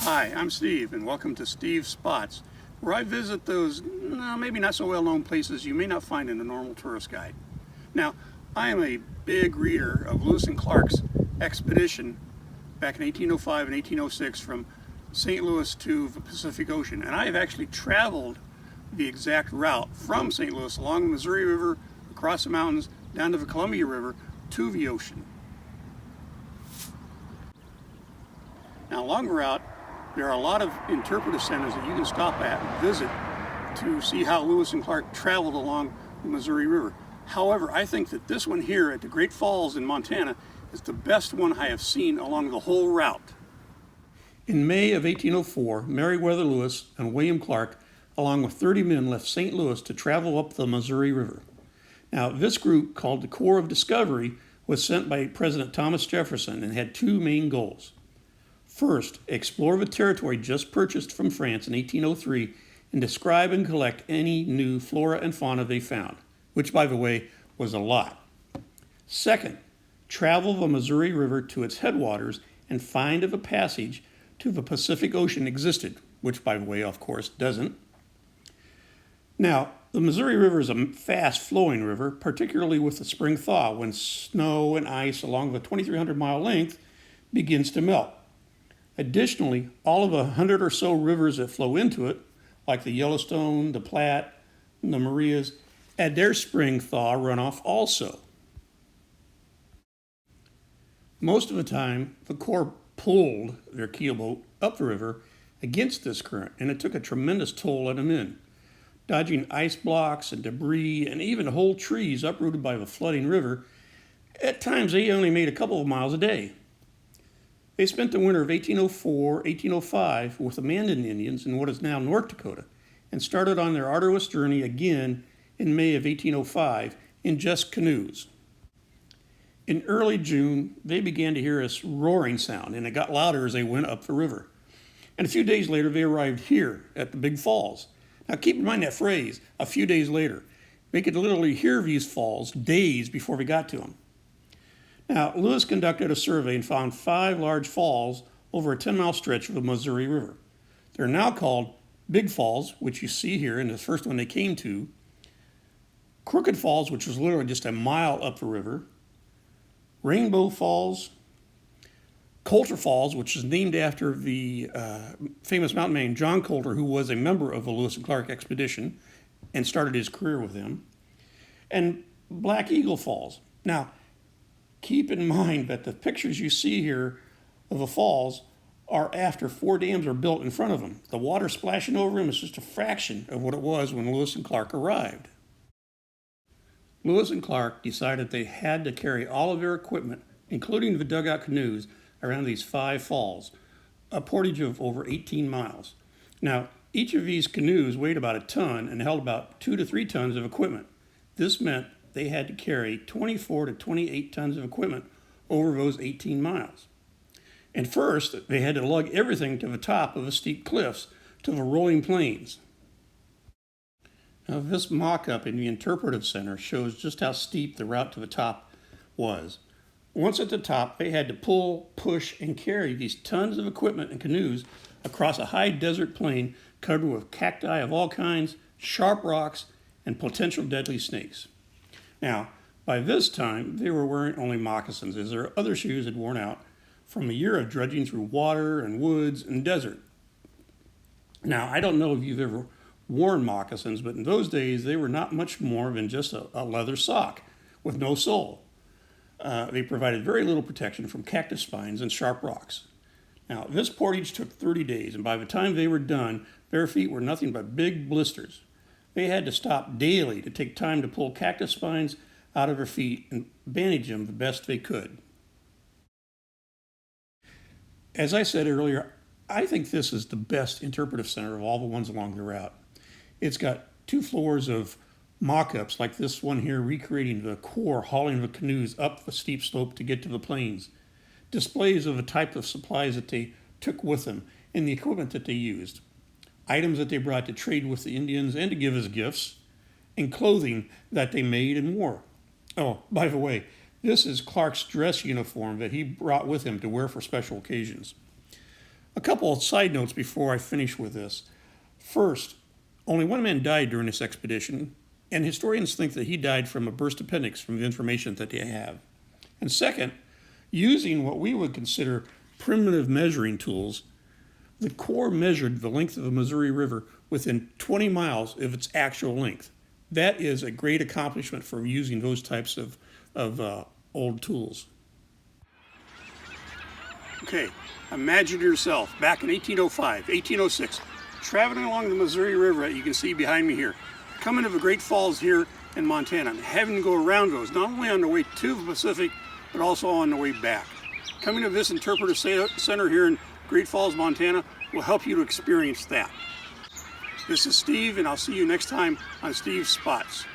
Hi, I'm Steve, and welcome to Steve's Spots, where I visit those maybe not so well-known places you may not find in a normal tourist guide. Now, I am a big reader of Lewis and Clark's expedition back in 1805 and 1806 from St. Louis to the Pacific Ocean, and I have actually traveled the exact route from St. Louis along the Missouri River, across the mountains, down to the Columbia River, to the ocean. Now, along the route, there are a lot of interpretive centers that you can stop at and visit to see how Lewis and Clark traveled along the Missouri River. However, I think that this one here at the Great Falls in Montana is the best one I have seen along the whole route. In May of 1804, Meriwether Lewis and William Clark, along with 30 men, left St. Louis to travel up the Missouri River. Now, this group, called the Corps of Discovery, was sent by President Thomas Jefferson and had two main goals. First, explore the territory just purchased from France in 1803 and describe and collect any new flora and fauna they found, which, by the way, was a lot. Second, travel the Missouri River to its headwaters and find if a passage to the Pacific Ocean existed, which, by the way, of course, doesn't. Now, the Missouri River is a fast-flowing river, particularly with the spring thaw, when snow and ice along the 2,300-mile length begins to melt. Additionally, all of 100 or so rivers that flow into it, like the Yellowstone, the Platte, and the Marias, add their spring thaw runoff also. Most of the time, the Corps pulled their keelboat up the river against this current, and it took a tremendous toll on the men, dodging ice blocks and debris and even whole trees uprooted by the flooding river. At times, they only made a couple of miles a day. They spent the winter of 1804-1805 with the Mandan Indians in what is now North Dakota and started on their arduous journey again in May of 1805 in just canoes. In early June, they began to hear this roaring sound, and it got louder as they went up the river. And a few days later, they arrived here at the Big Falls. Now keep in mind that phrase, a few days later. They could literally hear these falls days before we got to them. Now, Lewis conducted a survey and found 5 large falls over a 10-mile stretch of the Missouri River. They're now called Big Falls, which you see here in the first one they came to, Crooked Falls, which was literally just a mile up the river, Rainbow Falls, Coulter Falls, which is named after the famous mountain man John Coulter, who was a member of the Lewis and Clark expedition and started his career with them, and Black Eagle Falls. Now, keep in mind that the pictures you see here of the falls are after 4 dams are built in front of them. The water splashing over them is just a fraction of what it was when Lewis and Clark arrived. Lewis and Clark decided they had to carry all of their equipment, including the dugout canoes, around these 5 falls, a portage of over 18 miles. Now, each of these canoes weighed about a ton and held about 2 to 3 tons of equipment. This meant they had to carry 24 to 28 tons of equipment over those 18 miles. And first, they had to lug everything to the top of the steep cliffs to the rolling plains. Now, this mock-up in the interpretive center shows just how steep the route to the top was. Once at the top, they had to pull, push, and carry these tons of equipment and canoes across a high desert plain covered with cacti of all kinds, sharp rocks, and potential deadly snakes. Now, by this time, they were wearing only moccasins, as their other shoes had worn out from a year of dredging through water and woods and desert. Now, I don't know if you've ever worn moccasins, but in those days, they were not much more than just a leather sock with no sole. They provided very little protection from cactus spines and sharp rocks. Now, this portage took 30 days, and by the time they were done, their feet were nothing but big blisters. They had to stop daily to take time to pull cactus spines out of their feet and bandage them the best they could. As I said earlier, I think this is the best interpretive center of all the ones along the route. It's got 2 floors of mock-ups like this one here, recreating the Corps hauling the canoes up the steep slope to get to the plains, displays of the type of supplies that they took with them and the equipment that they used, items that they brought to trade with the Indians and to give as gifts, and clothing that they made and wore. Oh, by the way, this is Clark's dress uniform that he brought with him to wear for special occasions. A couple of side notes before I finish with this. First, only one man died during this expedition, and historians think that he died from a burst appendix from the information that they have. And second, using what we would consider primitive measuring tools, the Corps measured the length of the Missouri River within 20 miles of its actual length. That is a great accomplishment for using those types of old tools. Okay, imagine yourself back in 1805, 1806, traveling along the Missouri River that you can see behind me here, coming to the Great Falls here in Montana, and having to go around those, not only on the way to the Pacific, but also on the way back. Coming to this interpretive center here in Great Falls, Montana, will help you to experience that. This is Steve, and I'll see you next time on Steve's Spots.